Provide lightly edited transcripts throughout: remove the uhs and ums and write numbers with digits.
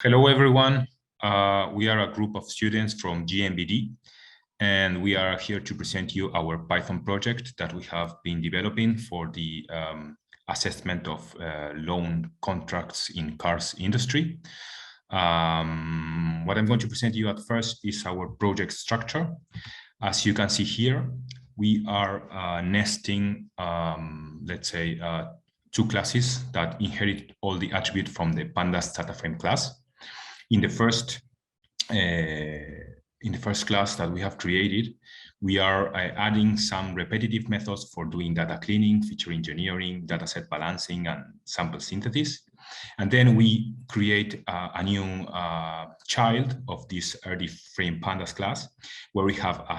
Hello, everyone. We are a group of students from GMBD, and we are here to present you our Python project that we have been developing for the assessment of loan contracts in cars industry. What I'm going to present you at first is our project structure. As you can see here, we are nesting, let's say, two classes that inherit all the attributes from the pandas data frame class. In the first class that we have created, we are adding some repetitive methods for doing data cleaning, feature engineering, dataset balancing, and sample synthesis. And then we create a new child of this early frame pandas class, where we have a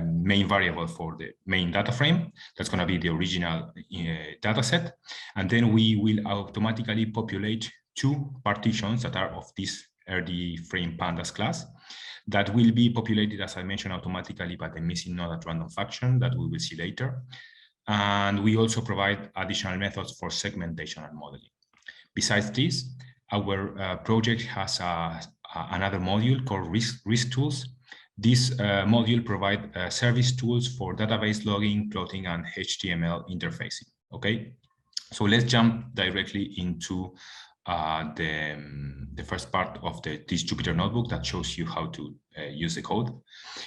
main variable for the main data frame. That's going to be the original data set. And then we will automatically populate two partitions that are of this early frame pandas class that will be populated, as I mentioned, automatically by the missing node at random function that we will see later. And we also provide additional methods for segmentation and modeling. Besides this, our project has another module called risk tools. This module provides service tools for database logging, plotting, and HTML interfacing. Okay, so let's jump directly into the first part of this Jupyter notebook that shows you how to use the code.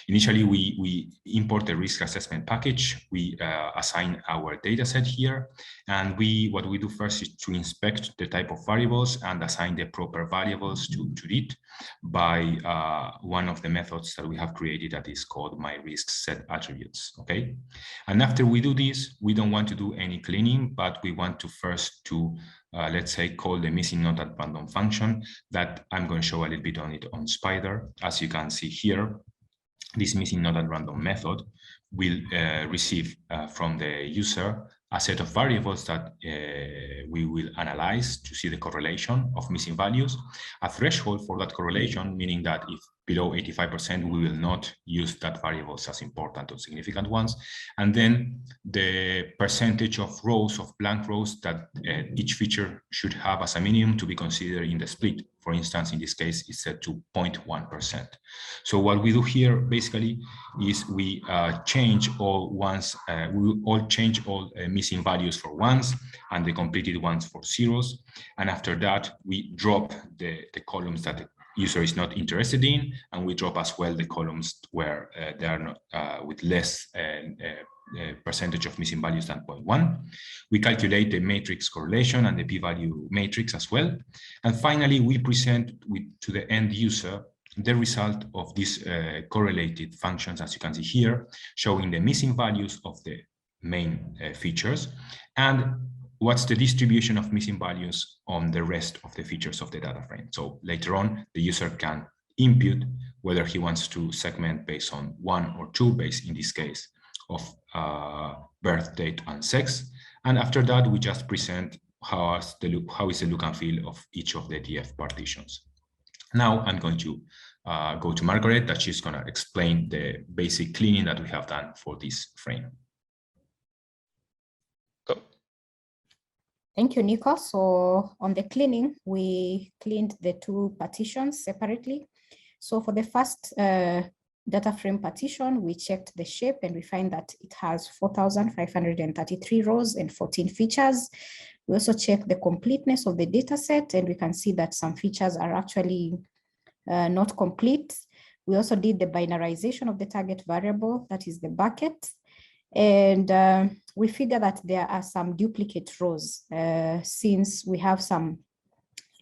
Initially, we import the risk assessment package. We assign our data set here. And what we do first is to inspect the type of variables and assign the proper variables to it by one of the methods that we have created that is called myRiskSetAttributes, okay? And after we do this, we don't want to do any cleaning, but we want to first let's say, call the missing node at random function that I'm going to show a little bit on it on Spider. As you can see here, this missing node at random method will receive from the user a set of variables that we will analyze to see the correlation of missing values, a threshold for that correlation, meaning that if below 85%, we will not use that variables as important or significant ones. And then the percentage of rows, of blank rows that each feature should have as a minimum to be considered in the split. For instance, in this case, it's set to 0.1%. So what we do here basically is we change all ones, we will change all missing values for ones and the completed ones for zeros. And after that, we drop the columns that the user is not interested in, and we drop as well the columns where they are not with less percentage of missing values than 0.1. We calculate the matrix correlation and the p-value matrix as well. And finally, we present to the end user the result of these correlated functions, as you can see here, showing the missing values of the main features and what's the distribution of missing values on the rest of the features of the data frame. So later on, the user can input whether he wants to segment based on 1 or 2, based in this case of birth date and sex. And after that, we just present how is the look and feel of each of the DF partitions. Now I'm going to go to Margaret, that she's going to explain the basic cleaning that we have done for this frame. Go. Thank you, Nico. So on the cleaning, we cleaned the two partitions separately. So for the first data frame partition, we checked the shape and we find that it has 4,533 rows and 14 features. We also check the completeness of the data set, and we can see that some features are actually not complete. We also did the binarization of the target variable, that is the bucket. And we figure that there are some duplicate rows since we have some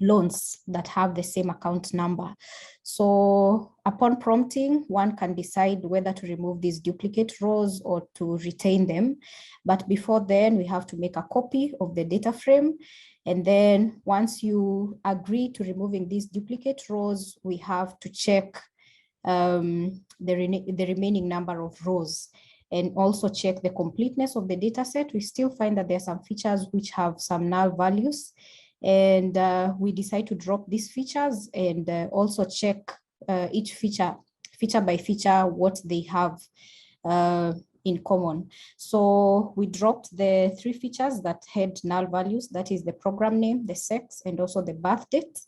loans that have the same account number. So upon prompting, one can decide whether to remove these duplicate rows or to retain them. But before then, we have to make a copy of the data frame. And then once you agree to removing these duplicate rows, we have to check the remaining number of rows and also check the completeness of the data set. We still find that there are some features which have some null values. And we decide to drop these features and also check each feature by feature, what they have in common. So we dropped the 3 features that had null values, that is the program name, the sex, and also the birth date.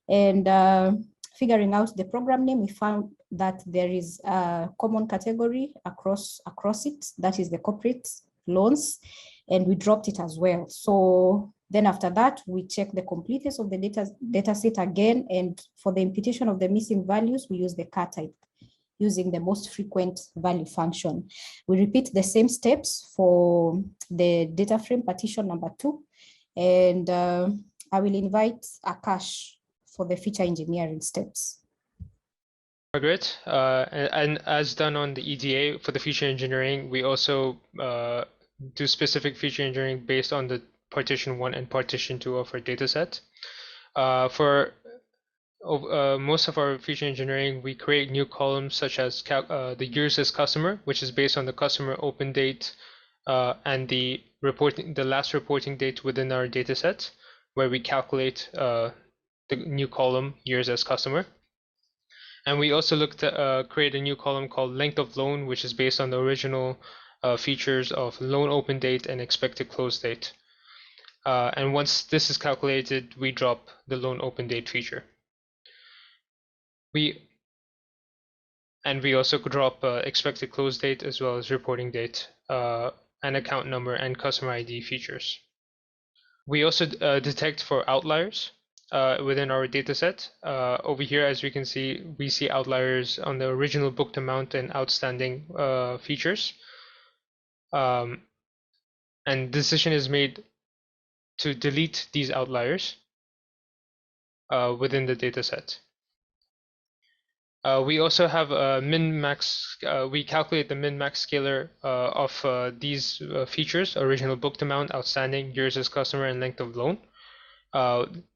And figuring out the program name, we found that there is a common category across it, that is the corporate loans, and we dropped it as well. So then after that, we check the completeness of the data set again, and for the imputation of the missing values, we use the car type using the most frequent value function. We repeat the same steps for the data frame partition number 2, and I will invite Akash for the feature engineering steps. Margaret, and as done on the EDA for the feature engineering, we also do specific feature engineering based on the partition 1 and partition 2 of our dataset. For most of our feature engineering, we create new columns such as the years as customer, which is based on the customer open date and the last reporting date within our dataset, where we calculate the new column years as customer. And we also look to create a new column called length of loan, which is based on the original features of loan open date and expected close date. And once this is calculated, we drop the loan open date feature. We also could drop expected close date as well as reporting date and account number and customer ID features. We also detect for outliers within our dataset. Over here, as we can see, we see outliers on the original booked amount and outstanding features. And decision is made to delete these outliers within the dataset. We also have a min-max, we calculate the min-max scalar of these features: original booked amount, outstanding, years as customer, and length of loan.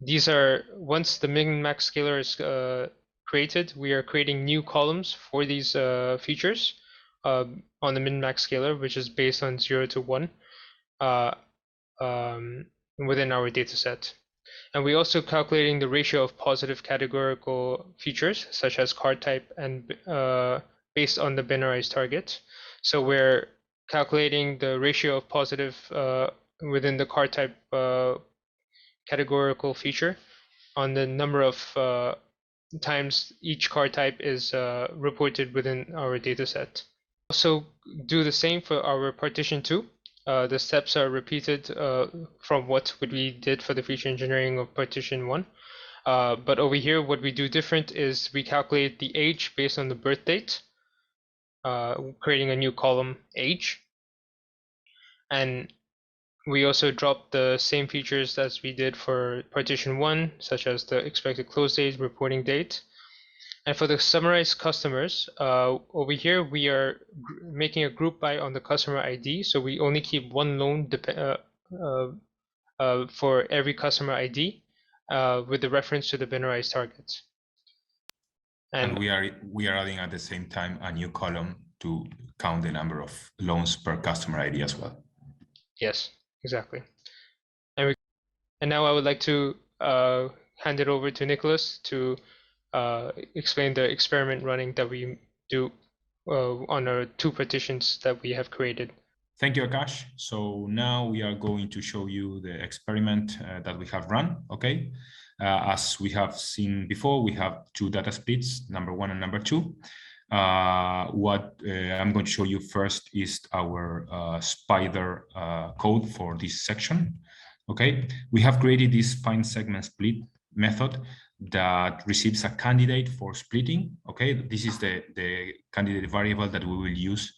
These are, once the min-max scalar is created, we are creating new columns for these features on the min-max scalar, which is based on 0 to 1 within our dataset. And we're also calculating the ratio of positive categorical features, such as card type, and based on the binarized target. So we're calculating the ratio of positive within the card type categorical feature on the number of times each card type is reported within our dataset. Also do the same for our partition 2. The steps are repeated from what we did for the feature engineering of partition 1. But over here, what we do different is we calculate the age based on the birth date, creating a new column age. And we also drop the same features as we did for partition 1, such as the expected close date, reporting date. And for the summarized customers, over here, we are making a group by on the customer ID. So we only keep one loan for every customer ID with the reference to the binarized targets. And we are adding at the same time a new column to count the number of loans per customer ID as well. Yes, exactly. And now I would like to hand it over to Nicholas to explain the experiment running that we do on our 2 partitions that we have created. Thank you, Akash. So now we are going to show you the experiment that we have run, okay? As we have seen before, we have 2 data splits, number 1 and number 2. What I'm going to show you first is our spider code for this section, okay? We have created this find segment split method that receives a candidate for splitting, okay? This is the candidate variable that we will use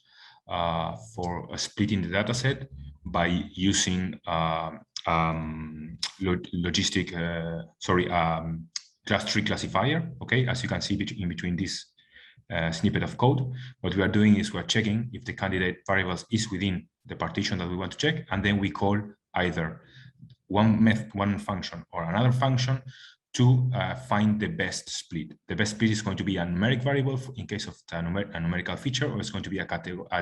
for splitting the dataset by using class tree classifier, okay? As you can see in between this snippet of code, what we are doing is we're checking if the candidate variables is within the partition that we want to check, and then we call either one function or another function to find the best split. The best split is going to be a numeric variable in case of a numerical feature, or it's going to be a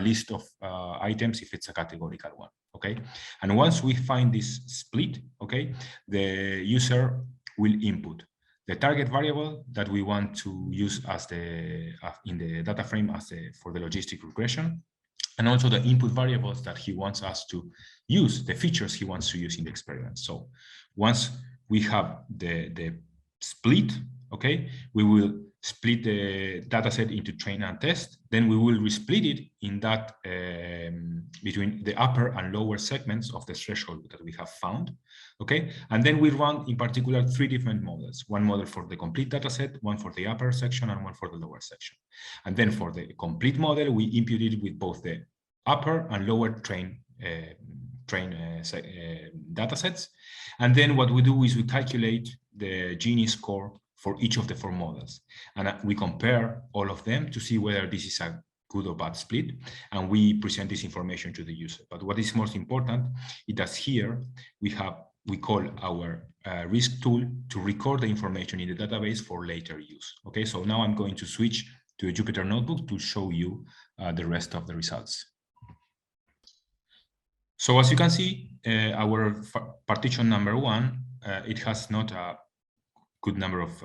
list of items if it's a categorical one, okay? And once we find this split, okay, the user will input the target variable that we want to use as in the data frame for the logistic regression, and also the input variables that he wants us to use, the features he wants to use in the experiment. So once we have the split, okay, we will split the data set into train and test. Then we will resplit it in that between the upper and lower segments of the threshold that we have found, okay? And then we run in particular 3 different models, one model for the complete data set, one for the upper section, and one for the lower section. And then for the complete model, we imputed with both the upper and lower train data sets. And then what we do is we calculate the Gini score for each of the 4 models. And we compare all of them to see whether this is a good or bad split. And we present this information to the user. But what is most important is that here we call our risk tool to record the information in the database for later use. Okay, so now I'm going to switch to a Jupyter Notebook to show you the rest of the results. So as you can see, our partition number 1, it has not a good number of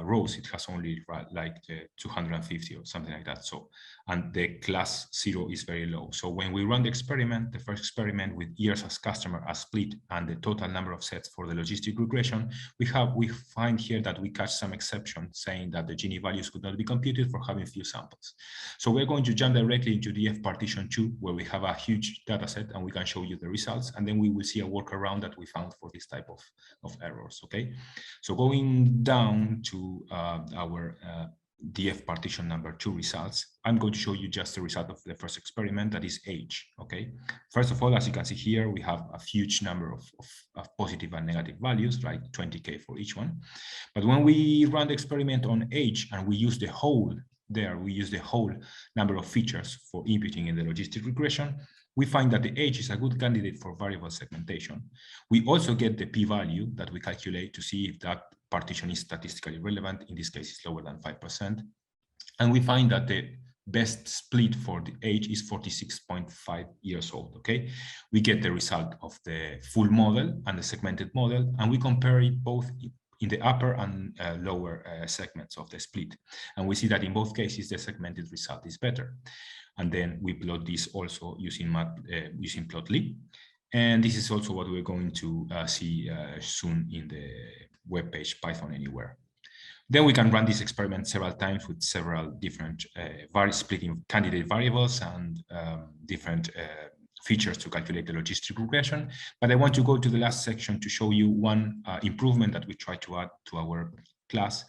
rows. It has only like 250 or something like that. So, and the class 0 is very low. So when we run the experiment, the first experiment with years as customer as split and the total number of sets for the logistic regression, we find here that we catch some exception saying that the Gini values could not be computed for having few samples. So we're going to jump directly into DF partition 2, where we have a huge data set and we can show you the results. And then we will see a workaround that we found for this type of errors, okay? So going down to our DF partition number 2 results, I'm going to show you just the result of the first experiment, that is age, okay? First of all, as you can see here, we have a huge number of positive and negative values, like 20K for each one. But when we run the experiment on age and we use the whole number of features for imputing in the logistic regression, we find that the age is a good candidate for variable segmentation. We also get the p-value that we calculate to see if that partition is statistically relevant. In this case, it's lower than 5%. And we find that the best split for the age is 46.5 years old, okay? We get the result of the full model and the segmented model, and we compare it both in the upper and lower segments of the split. And we see that in both cases, the segmented result is better. And then we plot this also using Plotly. And this is also what we're going to see soon in the webpage Python Anywhere. Then we can run this experiment several times with several different splitting candidate variables and different features to calculate the logistic regression. But I want to go to the last section to show you one improvement that we try to add to our class,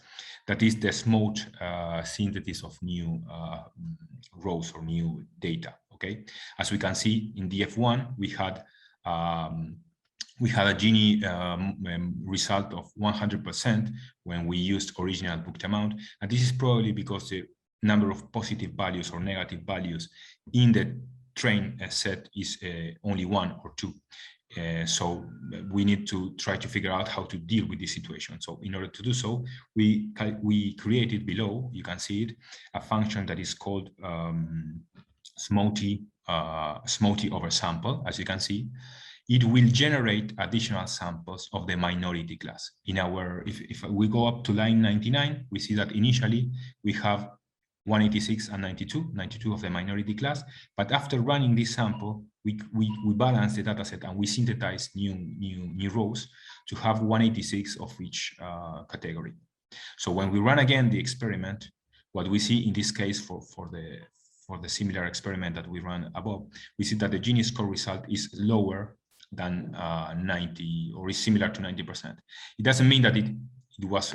that is the smooth synthesis of new rows or new data, okay? As we can see in DF1, we had a Gini result of 100% when we used original booked amount. And this is probably because the number of positive values or negative values in the train set is only 1 or 2. So we need to try to figure out how to deal with this situation. So in order to do so, we created below, you can see it, a function that is called Smoty oversample. As you can see, it will generate additional samples of the minority class. In our, if we go up to line 99, we see that initially we have 186 and 92 of the minority class, but after running this sample, we balance the data set and we synthesize new rows to have 186 of each category. So when we run again the experiment, what we see in this case for the similar experiment that we ran above, we see that the Gini score result is lower than 90 or is similar to 90%. It doesn't mean that it was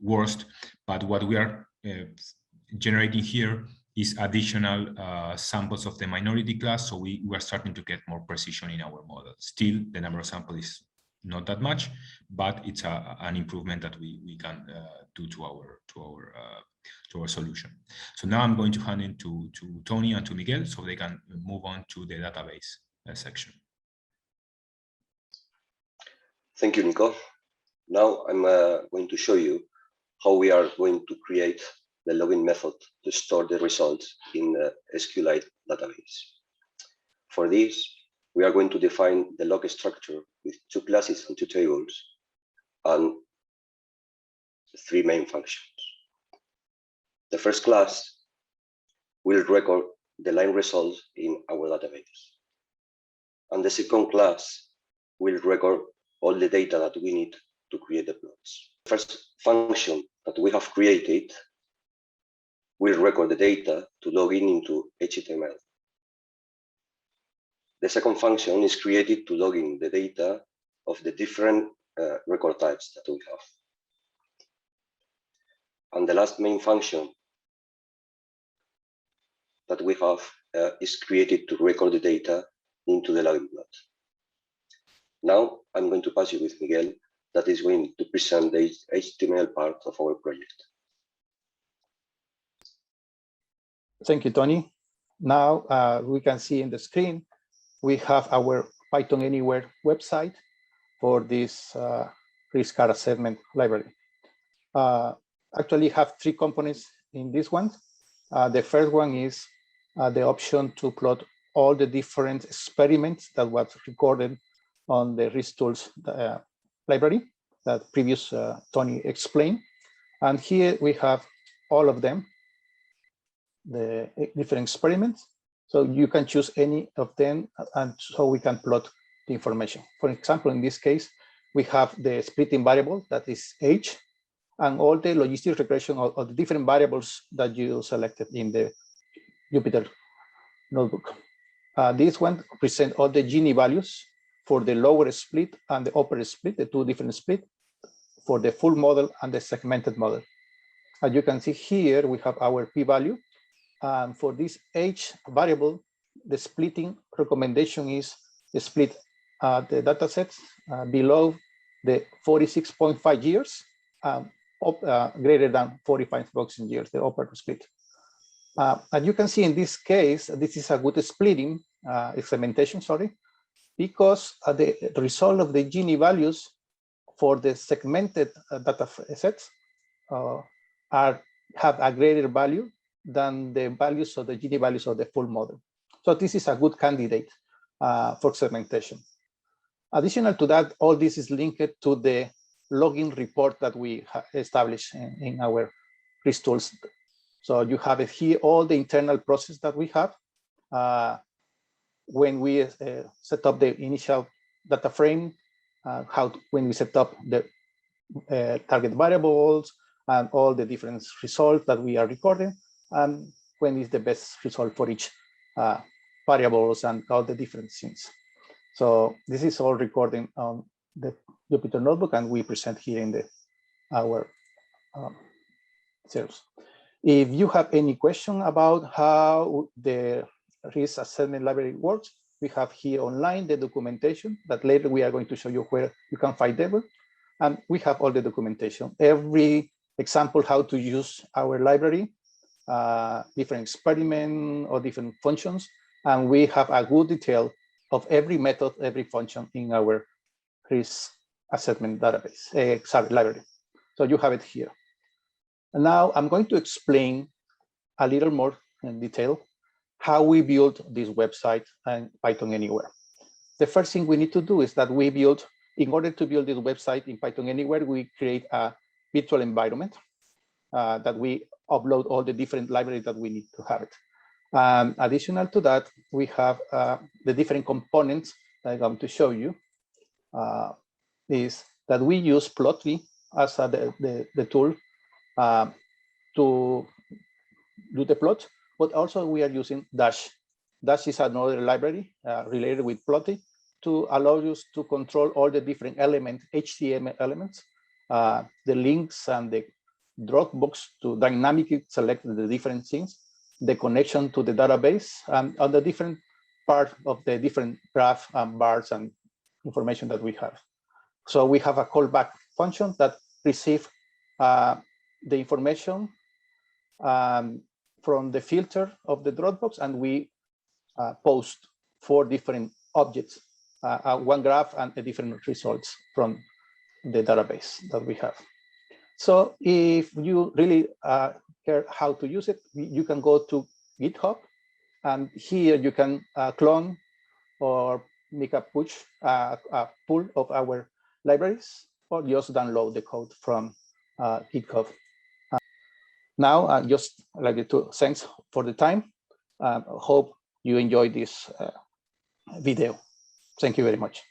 worst, but what we are generating here is additional samples of the minority class, so we are starting to get more precision in our model. Still, the number of samples is not that much, but it's an improvement that we can do to our solution. So now I'm going to hand it to Tony and to Miguel so they can move on to the database section. Thank you, Nico. Now I'm going to show you how we are going to create the login method to store the results in the SQLite database. For this, we are going to define the log structure with 2 classes and 2 tables and 3 main functions. The first class will record the line results in our database. And the second class will record all the data that we need to create the plots. The first function that we have created will record the data to log in into HTML. The second function is created to log in the data of the different record types that we have. And the last main function that we have is created to record the data into the logging plot. Now I'm going to pass you with Miguel, that is going to present the HTML part of our project. Thank you, Tony. Now we can see in the screen, we have our Python Anywhere website for this risk assessment library. Actually have three components in this one. The first one is the option to plot all the different experiments that was recorded on the risk tools library that previous Tony explained. And here we have all of them, the different experiments. So you can choose any of them, and so we can plot the information. For example, in this case, we have the splitting variable that is age, and all the logistic regression of the different variables that you selected in the Jupyter notebook. This one presents all the Gini values for the lower split and the upper split, the two different split, for the full model and the segmented model. As you can see here, we have our p-value. And for this age variable, the splitting recommendation is to split the data sets below the 46.5 years, greater than 45,000 years, the upper split. And you can see in this case, this is a good splitting, segmentation, sorry, because the result of the Gini values for the segmented data sets have a greater value than the values of the Gini values of the full model. So this is a good candidate for segmentation. Additional to that, all this is linked to the login report that we established in our risk tools. So you have it here, all the internal process that we have when we set up the initial data frame, when we set up the target variables and all the different results that we are recording, and when is the best result for each variables and all the different things. So this is all recording on the Jupyter notebook, and we present here in our series. If you have any question about how the risk assessment library works, we have here online the documentation that later we are going to show you where you can find them. And we have all the documentation, every example how to use our library, different experiment or different functions. And we have a good detail of every method, every function in our risk assessment database, library. So you have it here. And now I'm going to explain a little more in detail how we build this website and Python Anywhere. The first thing we need to do is that in order to build this website in Python Anywhere, we create a virtual environment that we upload all the different libraries that we need to have it. Additional to that, we have the different components that I'm going to show you. Is that we use Plotly as the tool to do the plot, but also we are using Dash. Dash is another library related with Plotly to allow us to control all the different elements, HTML elements, the links and the Dropbox to dynamically select the different things, the connection to the database, and on the different part of the different graph and bars and information that we have. So we have a callback function that receives the information from the filter of the Dropbox, and we post 4 different objects, one graph and the different results from the database that we have. So if you really care how to use it, you can go to GitHub, and here you can clone or make a pull of our libraries, or just download the code from GitHub. Now, just like to thanks for the time. Hope you enjoyed this video. Thank you very much.